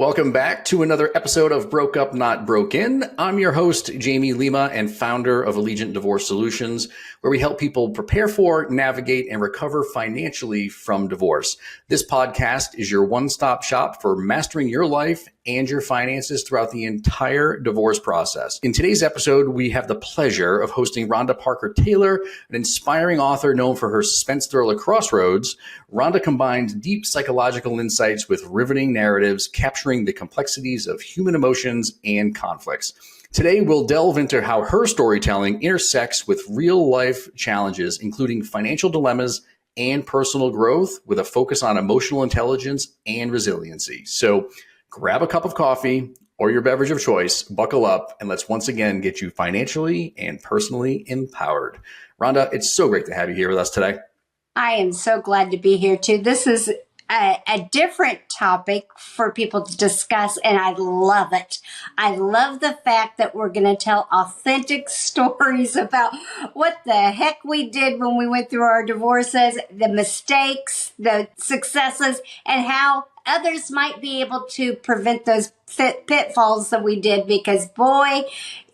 Welcome back to another episode of Broke Up, Not Broken. I'm your host, Jamie Lima, and founder of Allegiant Divorce Solutions, where we help people prepare for, navigate, and recover financially from divorce. This podcast is your one-stop shop for mastering your life and your finances throughout the entire divorce process. In today's episode, we have the pleasure of hosting Rhonda Parker Taylor, an inspiring author known for her suspense thriller Crossroads. Rhonda combines deep psychological insights with riveting narratives, capturing the complexities of human emotions and conflicts. Today, we'll delve into how her storytelling intersects with real-life challenges, including financial dilemmas and personal growth, with a focus on emotional intelligence and resiliency. So grab a cup of coffee or your beverage of choice, buckle up, and let's once again get you financially and personally empowered. Rhonda, it's so great to have you here with us today. I am so glad to be here too. This is a different topic for people to discuss, and I love it. I love the fact that we're going to tell authentic stories about what the heck we did when we went through our divorces, the mistakes, the successes, and how others might be able to prevent those pitfalls that we did, because boy,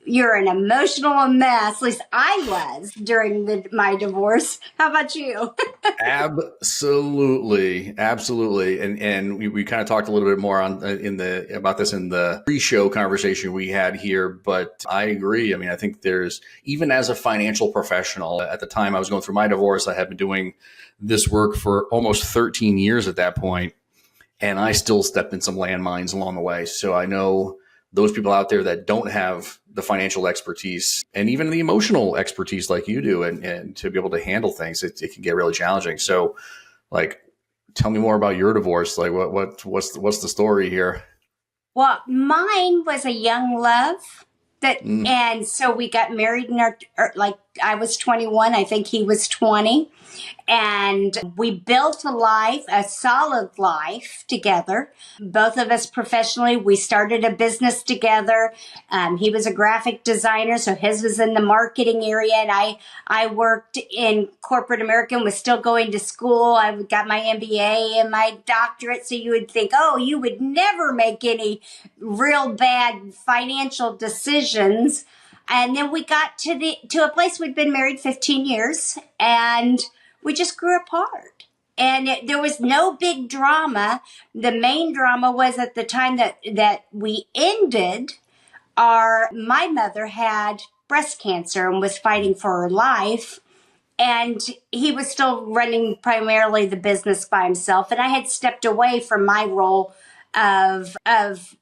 you're an emotional mess. At least I was during my divorce. How about you? Absolutely. And we kind of talked a little bit more about this in the pre-show conversation we had here, but I agree. I mean, I think even as a financial professional, at the time I was going through my divorce, I had been doing this work for almost 13 years at that point, and I still stepped in some landmines along the way. So I know those people out there that don't have the financial expertise and even the emotional expertise like you do, and to be able to handle things, it can get really challenging. So, tell me more about your divorce. What's the story here? Well, mine was a young love and so we got married in I was 21, I think he was 20. And we built a solid life together. Both of us professionally. We started a business together. He was a graphic designer, so his was in the marketing area. And I worked in corporate America and was still going to school. I got my MBA and my doctorate. So you would think, oh, you would never make any real bad financial decisions. And then we got to a place we'd been married 15 years, and we just grew apart. And there was no big drama. The main drama was at the time that we ended, my mother had breast cancer and was fighting for her life. And he was still running primarily the business by himself. And I had stepped away from my role of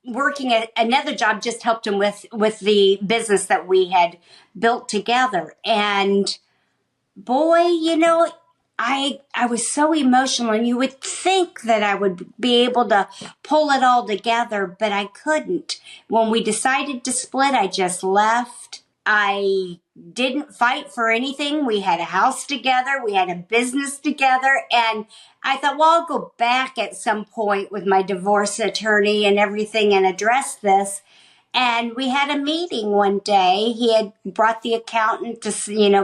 working at another job, just helped him with the business that we had built together. And boy, I was so emotional, and you would think that I would be able to pull it all together, but I couldn't. When we decided to split, I just left. I didn't fight for anything. We had a house together. We had a business together. And I thought, well, I'll go back at some point with my divorce attorney and everything and address this. And we had a meeting one day. He had brought the accountant to,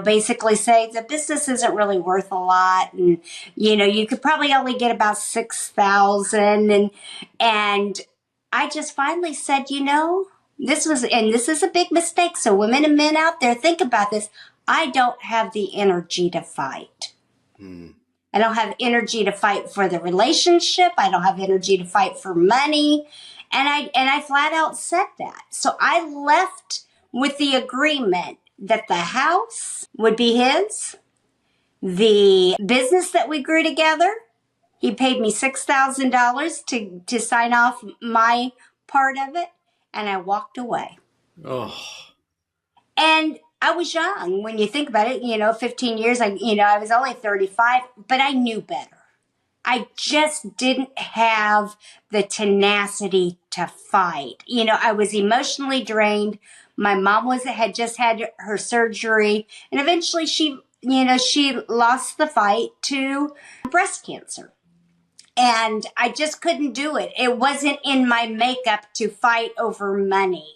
basically say the business isn't really worth a lot. And, you could probably only get about $6,000. And I just finally said, this is a big mistake. So women and men out there, think about this. I don't have the energy to fight. I don't have energy to fight for the relationship. I don't have energy to fight for money. And I flat out said that. So I left with the agreement that the house would be his, the business that we grew together. He paid me $6,000 to sign off my part of it, and I walked away. Oh. And I was young when you think about it. 15 years. I was only 35, but I knew better. I just didn't have the tenacity to fight. I was emotionally drained. My mom had just had her surgery, and eventually she lost the fight to breast cancer. And I just couldn't do it. It wasn't in my makeup to fight over money.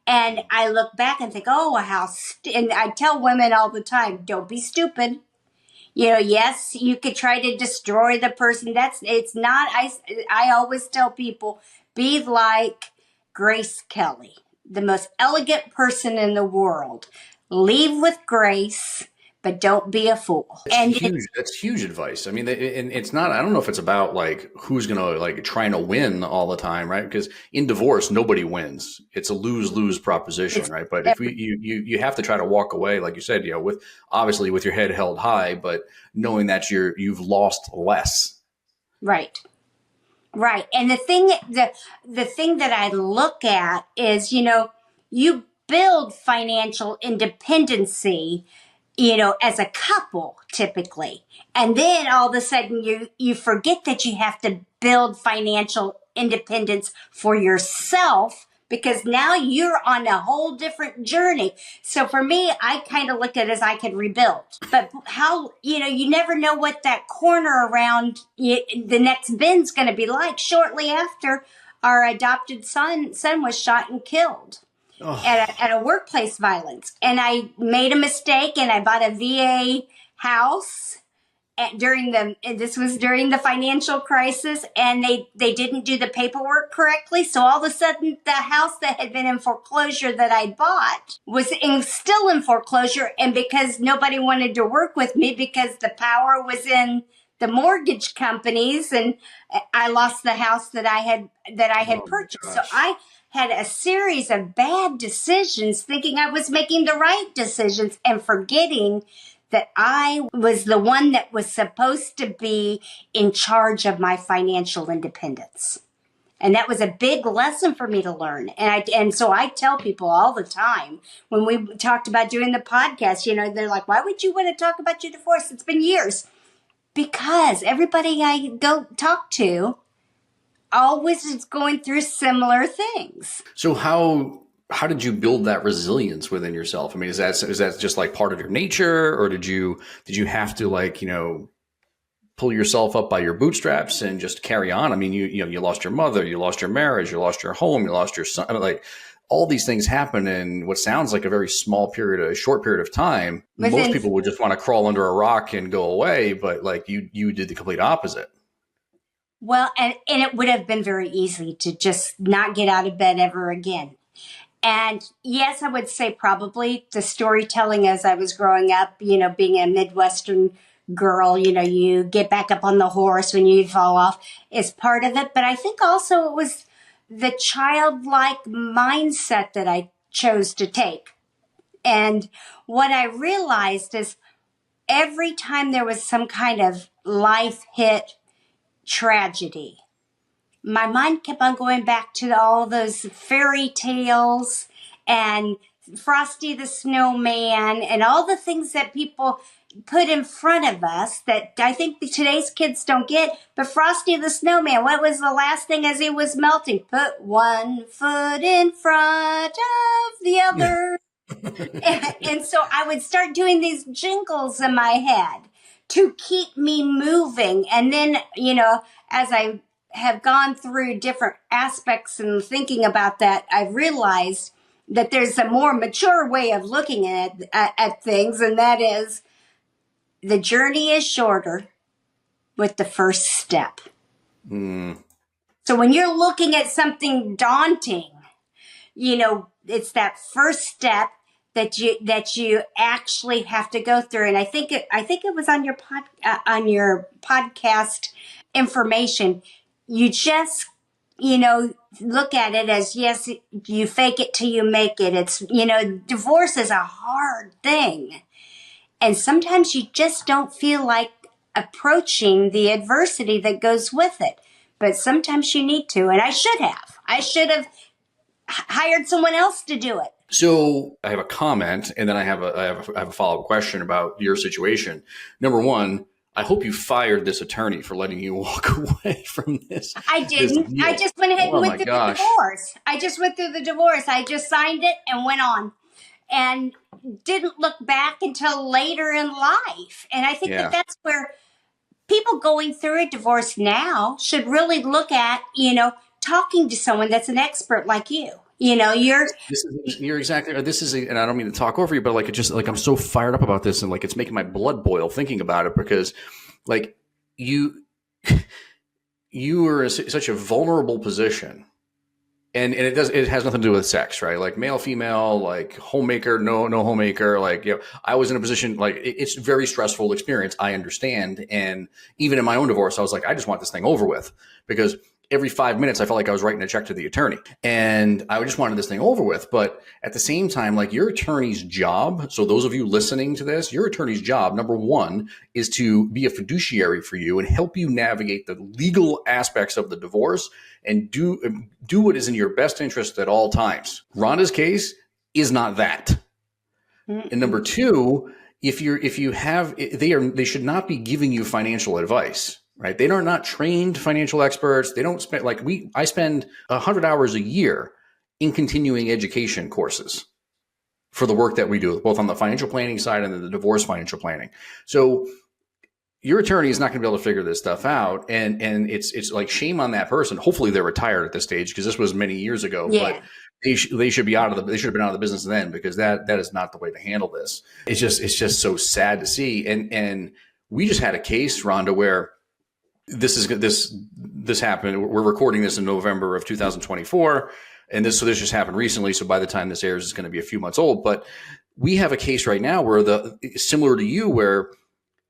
And I look back and think, and I tell women all the time, don't be stupid. Yes, you could try to destroy the person. I always tell people, be like Grace Kelly, the most elegant person in the world. Leave with grace, but don't be a fool. That's huge. That's huge advice. I mean, and it's not, I don't know if it's about like who's going to like trying to win all the time, right? Because in divorce, nobody wins. It's a lose-lose proposition, right? But if you have to try to walk away, like you said, with obviously with your head held high, but knowing that you've lost less. Right. Right. And the thing that I look at is, you build financial independency, as a couple typically. And then all of a sudden you forget that you have to build financial independence for yourself, because now you're on a whole different journey. So for me, I kind of looked at it as I could rebuild. But how, you never know what that corner around the next bend's going to be like. Shortly after, our adopted son was shot and killed. Oh. At a workplace violence. And I made a mistake and I bought a VA house this was during the financial crisis, and they didn't do the paperwork correctly. So all of a sudden the house that had been in foreclosure that I bought was still in foreclosure. And because nobody wanted to work with me because the power was in the mortgage companies, and I lost the house that I had purchased. So I had a series of bad decisions, thinking I was making the right decisions and forgetting that I was the one that was supposed to be in charge of my financial independence. And that was a big lesson for me to learn. And so I tell people all the time, when we talked about doing the podcast, they're like, why would you want to talk about your divorce? It's been years. Because everybody I go talk to always is going through similar things. So how did you build that resilience within yourself? I mean, is that just like part of your nature, or did you have to like, pull yourself up by your bootstraps and just carry on? I mean, you lost your mother, you lost your marriage, you lost your home, you lost your son. I mean, like all these things happen in what sounds like a short period of time. Most people would just want to crawl under a rock and go away, but like you did the complete opposite. Well, and it would have been very easy to just not get out of bed ever again. And yes, I would say probably the storytelling as I was growing up, being a Midwestern girl, you get back up on the horse when you fall off is part of it. But I think also it was the childlike mindset that I chose to take. And what I realized is every time there was some kind of life hit tragedy, my mind kept on going back to all those fairy tales and Frosty the Snowman and all the things that people put in front of us that I think today's kids don't get. But Frosty the Snowman, what was the last thing as he was melting? Put one foot in front of the other. and so I would start doing these jingles in my head to keep me moving. And then, as I have gone through different aspects and thinking about that, I've realized that there's a more mature way of looking at things, and that is the journey is shorter with the first step. Mm. So when you're looking at something daunting, it's that first step that you actually have to go through. And I think it was on your podcast information. You just, look at it as, yes, you fake it till you make it. It's, divorce is a hard thing. And sometimes you just don't feel like approaching the adversity that goes with it. But sometimes you need to. And I should have hired someone else to do it. So I have a comment, and then I have a follow-up question about your situation. Number one, I hope you fired this attorney for letting you walk away from this. I didn't. I just went ahead and went through the divorce. I just went through the divorce. I just signed it and went on, and didn't look back until later in life. And I think that's where people going through a divorce now should really look at, talking to someone that's an expert like you. You're exactly, and I don't mean to talk over you, but like, it just like, I'm so fired up about this, and like, it's making my blood boil thinking about it, because like you were in such a vulnerable position And it has nothing to do with sex, right? Like male, female, like homemaker, no homemaker. Like, I was in a position, like it's a very stressful experience. I understand. And even in my own divorce, I was like, I just want this thing over with, because every 5 minutes I felt like I was writing a check to the attorney, and I just wanted this thing over with. But at the same time, like, your attorney's job, so those of you listening to this, your attorney's job, number one, is to be a fiduciary for you and help you navigate the legal aspects of the divorce and do what is in your best interest at all times. Rhonda's case is not that. And number two, they should not be giving you financial advice, right? They are not trained financial experts. They don't spend, I spend 100 hours a year in continuing education courses for the work that we do, both on the financial planning side and the divorce financial planning. So your attorney is not going to be able to figure this stuff out. And it's like, shame on that person. Hopefully they're retired at this stage, because this was many years ago, but they should have been out of the business then, because that is not the way to handle this. It's just so sad to see. And we just had a case, Rhonda, where this happened. We're recording this in November of 2024. And this just happened recently. So by the time this airs, it's going to be a few months old, but we have a case right now where similar to you, where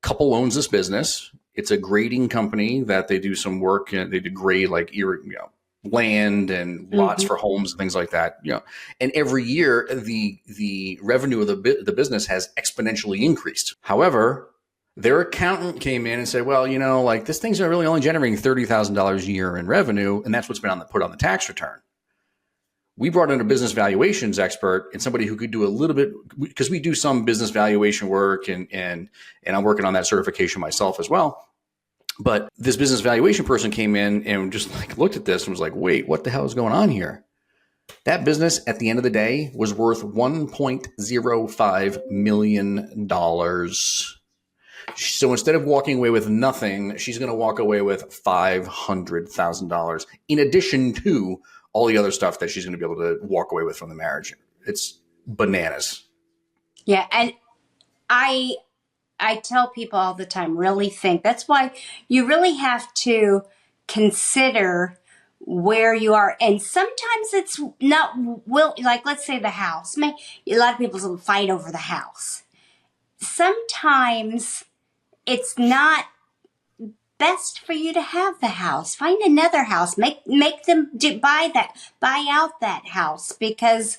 couple owns this business. It's a grading company that they do some work, and they degrade land and lots for homes and things like that. And every year the revenue of the business has exponentially increased. However, their accountant came in and said, well, this thing's really only generating $30,000 a year in revenue, and that's what's been put on the tax return. We brought in a business valuations expert and somebody who could do a little bit, because we do some business valuation work, and I'm working on that certification myself as well. But this business valuation person came in and just looked at this and was like, wait, what the hell is going on here? That business at the end of the day was worth $1.05 million. So instead of walking away with nothing, she's going to walk away with $500,000 in addition to all the other stuff that she's going to be able to walk away with from the marriage. It's bananas. Yeah. And I tell people all the time, really think. That's why you really have to consider where you are. And sometimes it's not, like, let's say the house. A lot of people will fight over the house. Sometimes it's not best for you to have the house. Find another house. Make them buy out that house, because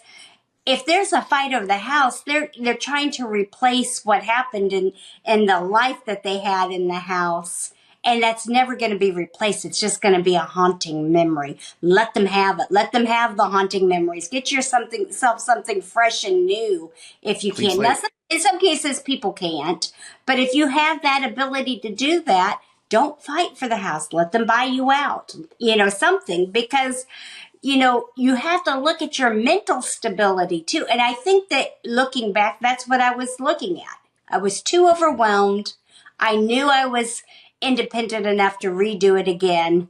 if there's a fight over the house, they're trying to replace what happened in the life that they had in the house. And that's never going to be replaced. It's just going to be a haunting memory. Let them have it. Let them have the haunting memories. Get yourself something fresh and new if you can. Now, in some cases, people can't. But if you have that ability to do that, don't fight for the house. Let them buy you out, something, because, you have to look at your mental stability too. And I think that looking back, that's what I was looking at. I was too overwhelmed. I knew I was independent enough to redo it again.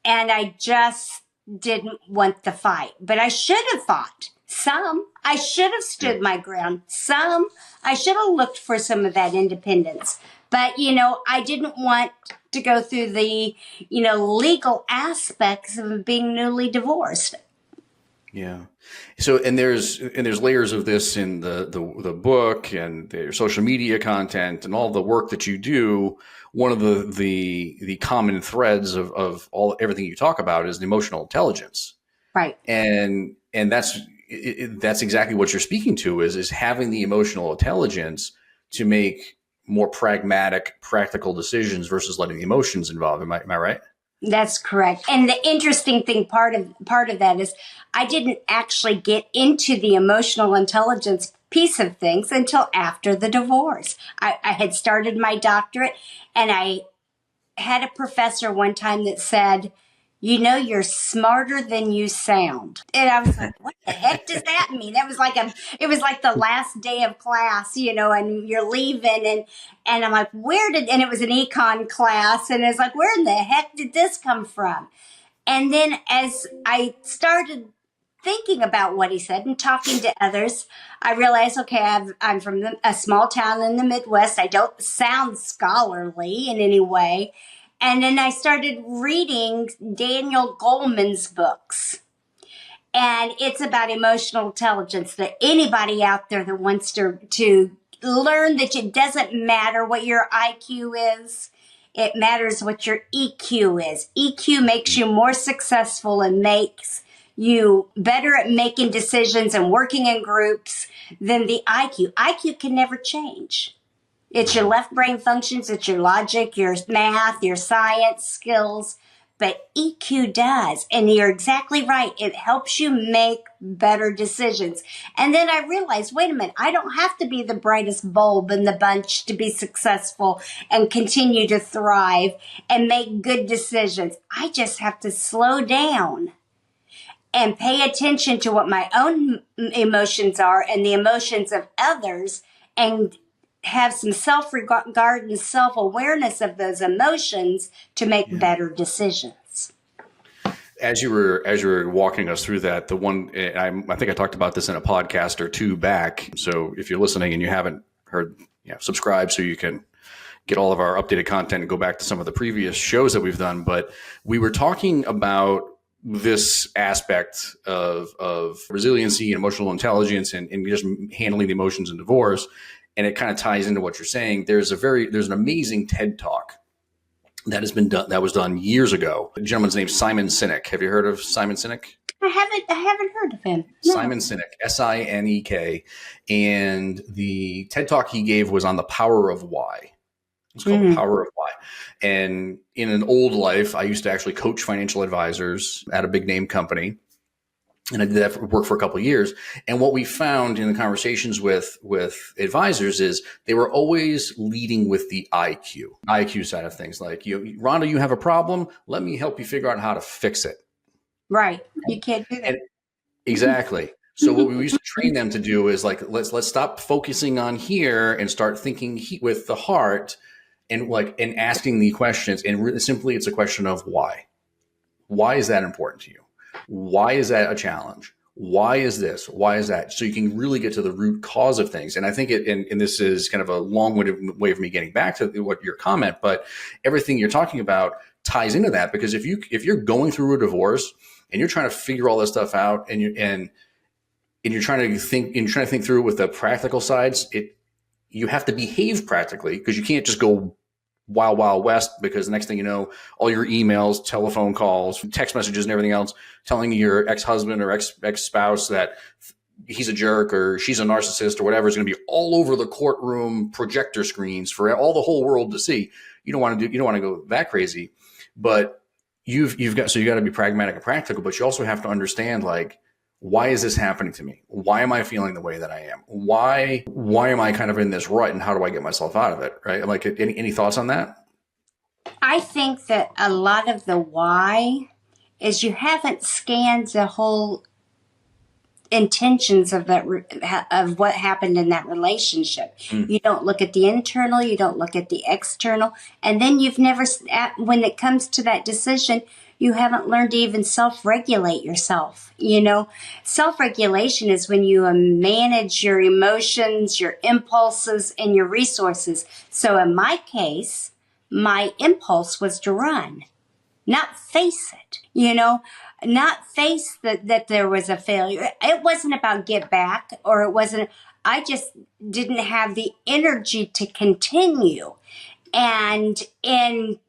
And I just didn't want the fight. But I should have fought. Some. I should have stood my ground. Some. I should have looked for some of that independence. But, I didn't want to go through the, legal aspects of being newly divorced. Yeah. So, and there's layers of this in the book and their social media content and all the work that you do. One of the common threads of everything you talk about is the emotional intelligence. Right. And that's exactly what you're speaking to is having the emotional intelligence to make more pragmatic, practical decisions versus letting the emotions involve. Am I right? That's correct. And the interesting thing, part of that is I didn't actually get into the emotional intelligence piece of things until after the divorce. I had started my doctorate, and I had a professor one time that said, you're smarter than you sound. And I was like, what the heck does that mean? It was like the last day of class, and you're leaving, and I'm like, and it was an econ class, and it's like, where in the heck did this come from? And then as I started thinking about what he said and talking to others, I realized, okay, I'm from a small town in the Midwest. I don't sound scholarly in any way. And then I started reading Daniel Goleman's books. And it's about emotional intelligence, that anybody out there that wants to learn that it doesn't matter what your IQ is. It matters what your EQ is. EQ makes you more successful and makes you better at making decisions and working in groups than the IQ. IQ can never change. It's your left brain functions, it's your logic, your math, your science skills, but EQ does. And you're exactly right. It helps you make better decisions. And then I realized, wait a minute, I don't have to be the brightest bulb in the bunch to be successful and continue to thrive and make good decisions. I just have to slow down and pay attention to what my own emotions are and the emotions of others, and have some self-regard and self-awareness of those emotions to make better decisions. As you were walking us through that, the one, I think I talked about this in a podcast or two back. So if you're listening and you haven't heard, subscribe so you can get all of our updated content and go back to some of the previous shows that we've done. But we were talking about this aspect of resiliency and emotional intelligence and just handling the emotions in divorce. And it kind of ties into what you're saying. There's an amazing TED Talk that was done years ago. The gentleman's name's Simon Sinek. Have you heard of Simon Sinek? I haven't heard of him. No. Simon Sinek, Sinek. And the TED Talk he gave was on the power of why. It's called The Power of Why. And in an old life, I used to actually coach financial advisors at a big name company. And I did that work for a couple of years. And what we found in the conversations with advisors is they were always leading with the IQ side of things. Like, Rhonda, you have a problem. Let me help you figure out how to fix it. Right. You can't do that. Exactly. So what we used to train them to do is like, let's stop focusing on here and start thinking with the heart and asking the questions. And really simply, it's a question of why. Why is that important to you? Why is that a challenge? Why is this? Why is that? So you can really get to the root cause of things. And I think and this is kind of a long-winded way of me getting back to what your comment, but everything you're talking about ties into that, because if you're going through a divorce and you're trying to figure all this stuff out and you're trying to think through it with the practical sides, you have to behave practically, because you can't just go wild, wild west, because the next thing you know, all your emails, telephone calls, text messages and everything else telling your ex-husband or ex-spouse that he's a jerk or she's a narcissist or whatever is going to be all over the courtroom projector screens for all the whole world to see. You don't want to go that crazy, but you got to be pragmatic and practical, but you also have to understand, like, why is this happening to me? Why am I feeling the way that I am? Why am I kind of in this rut, and how do I get myself out of it? Right? Like, any thoughts on that? I think that a lot of the why is you haven't scanned the whole intentions of what happened in that relationship. You don't look at the internal, you don't look at the external, and then you've never, when it comes to that decision, you haven't learned to even self-regulate yourself. Self-regulation is when you manage your emotions, your impulses, and your resources. So in my case, my impulse was to run, not face it, not face that there was a failure. It wasn't about get back, or it wasn't, I just didn't have the energy to continue. And in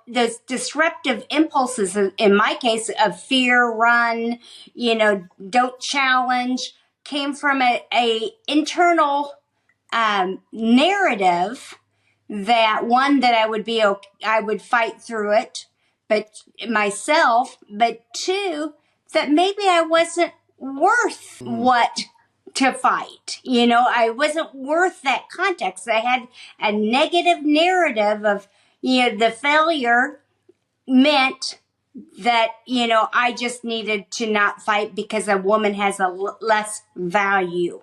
those disruptive impulses, in my case, of fear, run, don't challenge, came from a internal narrative that, one, that I would fight through it, but myself, but two, that maybe I wasn't worth what to fight. I wasn't worth that context. I had a negative narrative of, the failure meant that, I just needed to not fight because a woman has less value.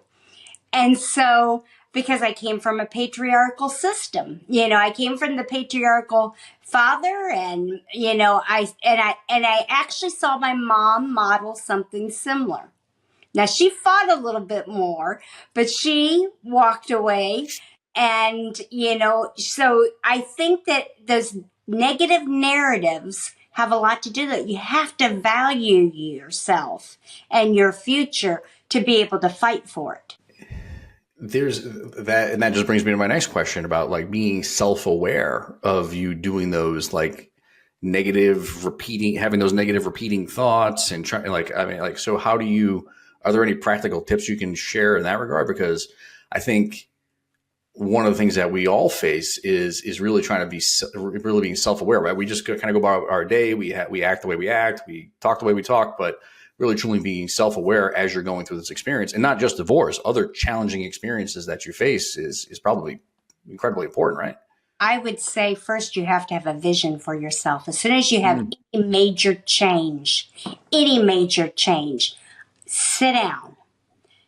And so, because I came from a patriarchal system, I came from the patriarchal father, and, I actually saw my mom model something similar. Now, she fought a little bit more, but she walked away. And, so I think that those negative narratives have a lot to do with it. You have to value yourself and your future to be able to fight for it. There's that, and that just brings me to my next question about like being self-aware of you doing those like having those negative repeating thoughts and trying so are there any practical tips you can share in that regard? Because I think one of the things that we all face is really trying to be really being self-aware, right? We just kind of go about our day. We act the way we act, we talk the way we talk, but really truly being self-aware as you're going through this experience, and not just divorce, other challenging experiences that you face is probably incredibly important, right? I would say first you have to have a vision for yourself. As soon as you have any major change, sit down.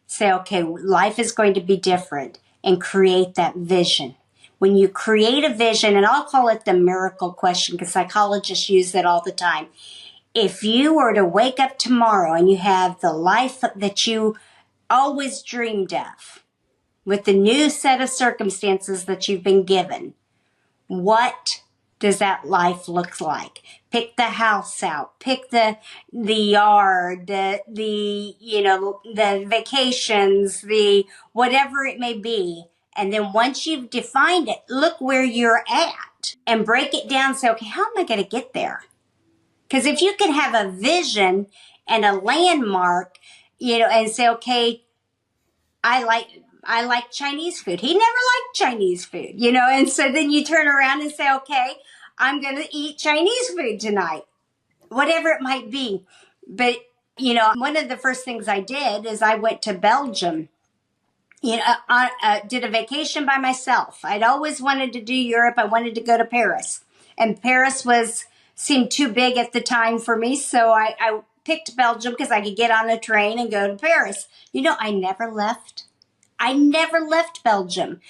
Say, okay, life is going to be different, and create that vision. When you create a vision, and I'll call it the miracle question because psychologists use it all the time. If you were to wake up tomorrow and you have the life that you always dreamed of with the new set of circumstances that you've been given, what does that life look like? Pick the house out, pick the yard, the vacations, the whatever it may be. And then once you've defined it, look where you're at and break it down. Say, okay, how am I going to get there? Because if you can have a vision and a landmark, and say, okay, I like Chinese food. He never liked Chinese food, and so then you turn around and say, okay, I'm going to eat Chinese food tonight, whatever it might be. But, one of the first things I did is I went to Belgium, did a vacation by myself. I'd always wanted to do Europe. I wanted to go to Paris, and Paris seemed too big at the time for me. So I picked Belgium because I could get on a train and go to Paris. I never left. I never left Belgium.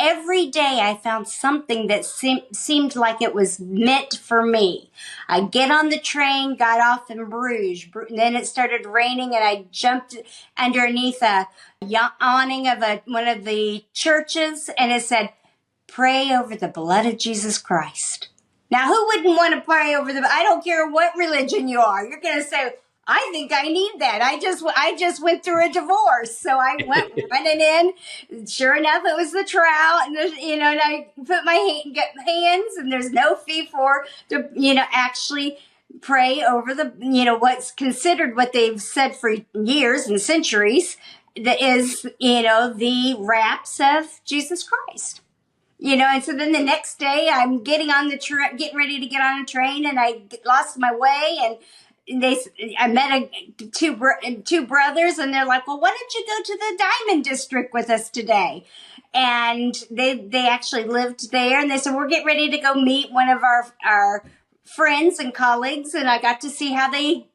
Every day I found something that seemed like it was meant for me. I get on the train, got off in Bruges, and then it started raining, and I jumped underneath a awning of one of the churches, and it said, "Pray over the blood of Jesus Christ." Now, who wouldn't want to pray over I don't care what religion you are. You're going to say, I think I need that. I just went through a divorce. So I went running in. Sure enough, it was the trout. And, and I put my hands, and there's no fee to actually pray over what's considered what they've said for years and centuries, that is, the raps of Jesus Christ. And so then the next day I'm getting ready to get on a train, and I lost my way, and I met two brothers, and they're like, well, why don't you go to the Diamond District with us today? And they actually lived there, and they said, we're getting ready to go meet one of our friends and colleagues, and I got to see how they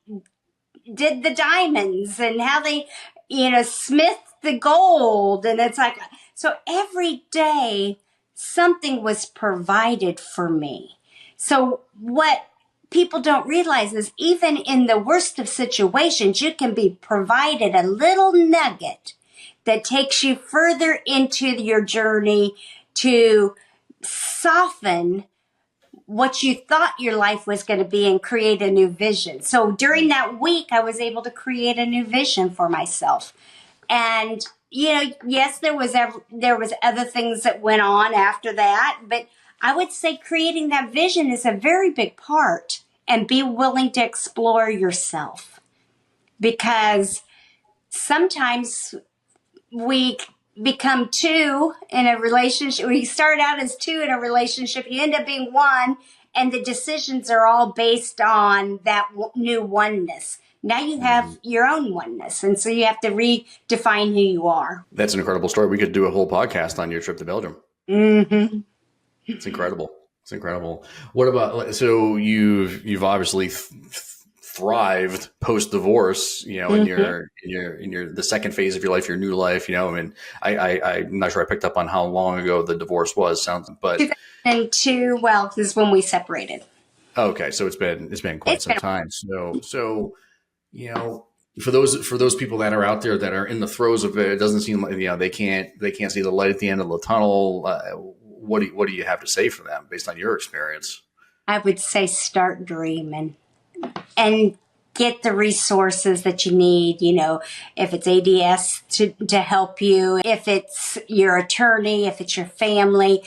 did the diamonds and how they, smithed the gold. And it's like, so every day something was provided for me. So what people don't realize is even in the worst of situations, you can be provided a little nugget that takes you further into your journey to soften what you thought your life was going to be and create a new vision. So during that week, I was able to create a new vision for myself. And, yes, there was other things that went on after that, but I would say creating that vision is a very big part, and be willing to explore yourself, because sometimes we become two in a relationship. We start out as two in a relationship. You end up being one, and the decisions are all based on that new oneness. Now you have your own oneness, and so you have to redefine who you are. That's an incredible story. We could do a whole podcast on your trip to Belgium. Mm-hmm. It's incredible. It's incredible. What about, so you've obviously thrived post divorce, in the second phase of your life, your new life, I'm not sure I picked up on how long ago the divorce was, but 2002, well, this is when we separated. Okay. So it's been quite some time. So, for those people that are out there that are in the throes of it, it doesn't seem like, they can't see the light at the end of the tunnel. What do you have to say for them based on your experience? I would say start dreaming and get the resources that you need, if it's ADS to help you, if it's your attorney, if it's your family,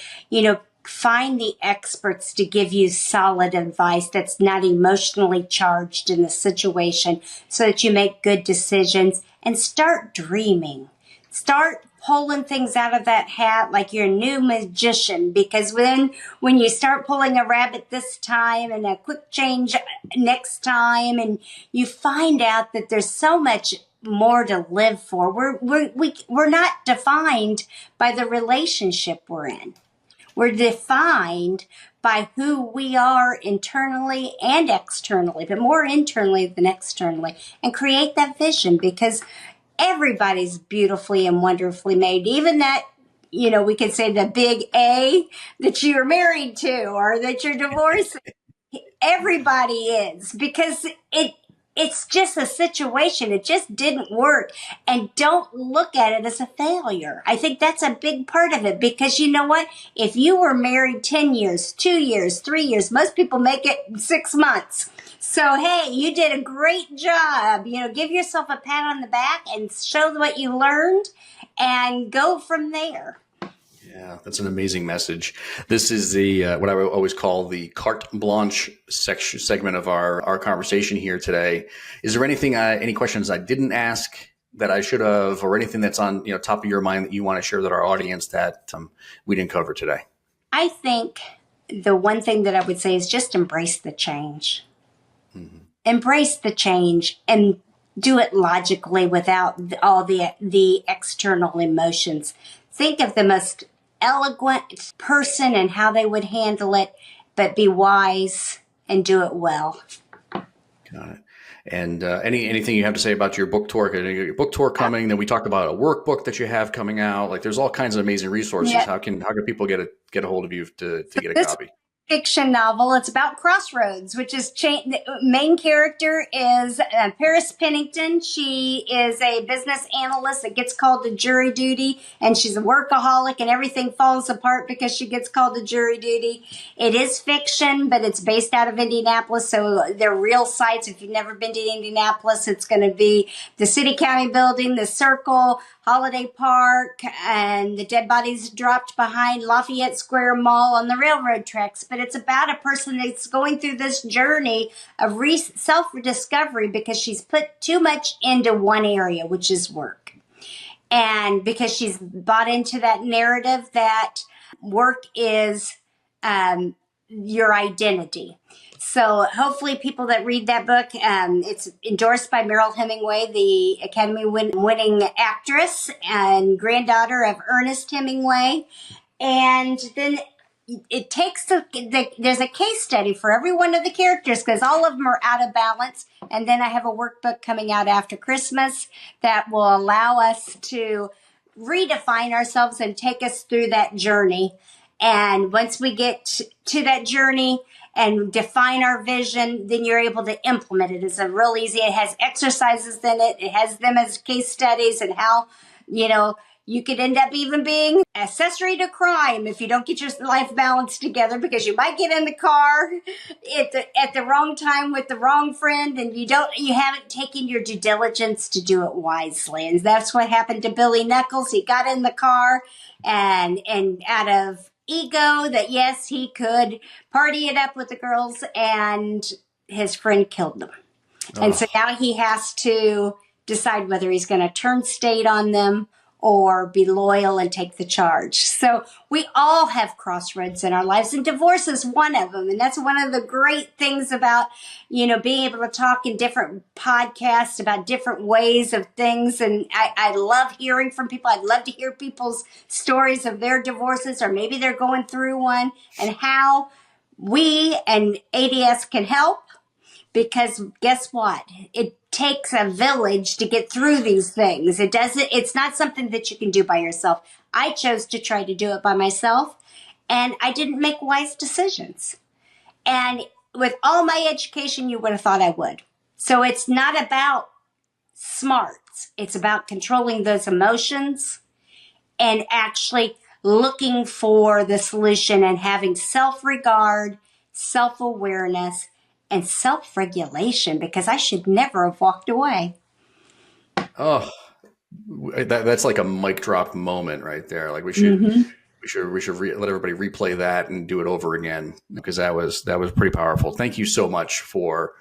find the experts to give you solid advice that's not emotionally charged in the situation so that you make good decisions and start dreaming. Start pulling things out of that hat like you're a new magician, because when you start pulling a rabbit this time and a quick change next time, and you find out that there's so much more to live for. We're not defined by the relationship we're in. We're defined by who we are internally and externally, but more internally than externally, and create that vision, because everybody's beautifully and wonderfully made. Even that, we could say the big A that you're married to or that you're divorced. Everybody is, because it's just a situation. It just didn't work. And don't look at it as a failure. I think that's a big part of it, because you know what? If you were married 10 years, 2 years, 3 years, most people make it 6 months. So, hey, you did a great job. Give yourself a pat on the back and show what you learned and go from there. Yeah, that's an amazing message. This is the what I would always call the carte blanche segment of our conversation here today. Is there anything, any questions I didn't ask that I should have, or anything that's on top of your mind that you want to share with our audience that we didn't cover today? I think the one thing that I would say is just embrace the change. Mm-hmm. Embrace the change and do it logically without all the external emotions. Think of the most eloquent person and how they would handle it, but be wise and do it well. Got it. And anything you have to say about your book tour? Your book tour coming. Then we talked about a workbook that you have coming out. Like, there's all kinds of amazing resources. Yeah. How can people get a hold of you to get a copy? Fiction novel. It's about crossroads, which is the main character is Paris Pennington. She is a business analyst that gets called to jury duty, and she's a workaholic, and everything falls apart because she gets called to jury duty. It is fiction, but it's based out of Indianapolis, so they're real sites. If you've never been to Indianapolis, it's going to be the City County Building, the Circle, Holiday Park, and the dead bodies dropped behind Lafayette Square Mall on the railroad tracks. But it's about a person that's going through this journey of self-discovery because she's put too much into one area, which is work. And because she's bought into that narrative that work is your identity. So hopefully people that read that book, it's endorsed by Meryl Hemingway, the Academy-winning actress and granddaughter of Ernest Hemingway. And then it takes there's a case study for every one of the characters, because all of them are out of balance. And then I have a workbook coming out after Christmas that will allow us to redefine ourselves and take us through that journey. And once we get to that journey and define our vision, then you're able to implement it. It's real easy. It has exercises in it. It has them as case studies, and how, you could end up even being accessory to crime if you don't get your life balance together, because you might get in the car at the wrong time with the wrong friend, and you haven't taken your due diligence to do it wisely. And that's what happened to Billy Knuckles. He got in the car and out of ego that, yes, he could party it up with the girls, and his friend killed them. Oh. And so now he has to decide whether he's going to turn state on them or be loyal and take the charge. So we all have crossroads in our lives, and divorce is one of them. And that's one of the great things about, being able to talk in different podcasts about different ways of things. And I love hearing from people. I'd love to hear people's stories of their divorces, or maybe they're going through one, and how we and ADS can help. Because guess what? It takes a village to get through these things. It's not something that you can do by yourself. I chose to try to do it by myself, and I didn't make wise decisions. And with all my education, you would have thought I would. So it's not about smarts. It's about controlling those emotions and actually looking for the solution and having self-regard, self-awareness, and self-regulation, because I should never have walked away. Oh, that's like a mic drop moment right there. Like we should let everybody replay that and do it over again, because that was pretty powerful. Thank you so much for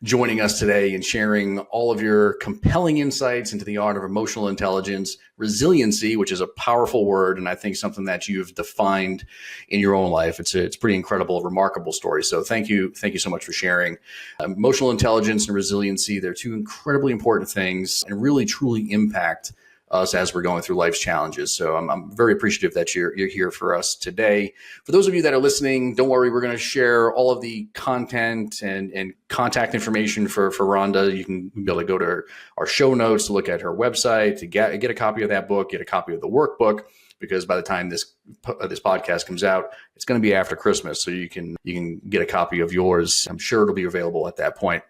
joining us today and sharing all of your compelling insights into the art of emotional intelligence, resiliency, which is a powerful word, and I think something that you've defined in your own life. It's pretty incredible, remarkable story. So thank you so much for sharing. Emotional intelligence and resiliency, they're two incredibly important things and really truly impact us as we're going through life's challenges. So I'm very appreciative that you're here for us today. For those of you that are listening, don't worry, we're going to share all of the content and contact information for Rhonda. You can be able to go to our show notes to look at her website, to get a copy of that book, get a copy of the workbook, because by the time this podcast comes out, it's going to be after Christmas. So you can get a copy of yours. I'm sure it'll be available at that point.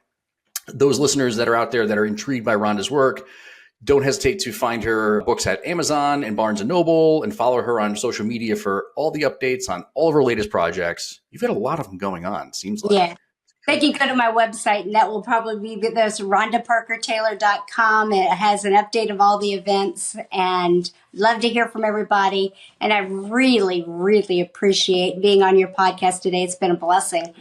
Those listeners that are out there that are intrigued by Rhonda's work, don't hesitate to find her books at Amazon and Barnes & Noble, and follow her on social media for all the updates on all of her latest projects. You've got a lot of them going on, it seems like. Yeah. They can go to my website, and that will probably be this RhondaParkerTaylor.com. It has an update of all the events, and love to hear from everybody. And I really, really appreciate being on your podcast today. It's been a blessing.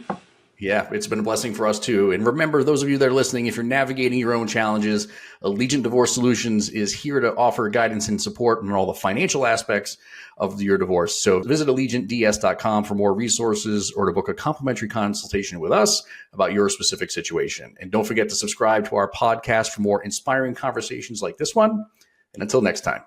Yeah, it's been a blessing for us too. And remember, those of you that are listening, if you're navigating your own challenges, Allegiant Divorce Solutions is here to offer guidance and support on all the financial aspects of your divorce. So visit AllegiantDS.com for more resources, or to book a complimentary consultation with us about your specific situation. And don't forget to subscribe to our podcast for more inspiring conversations like this one. And until next time.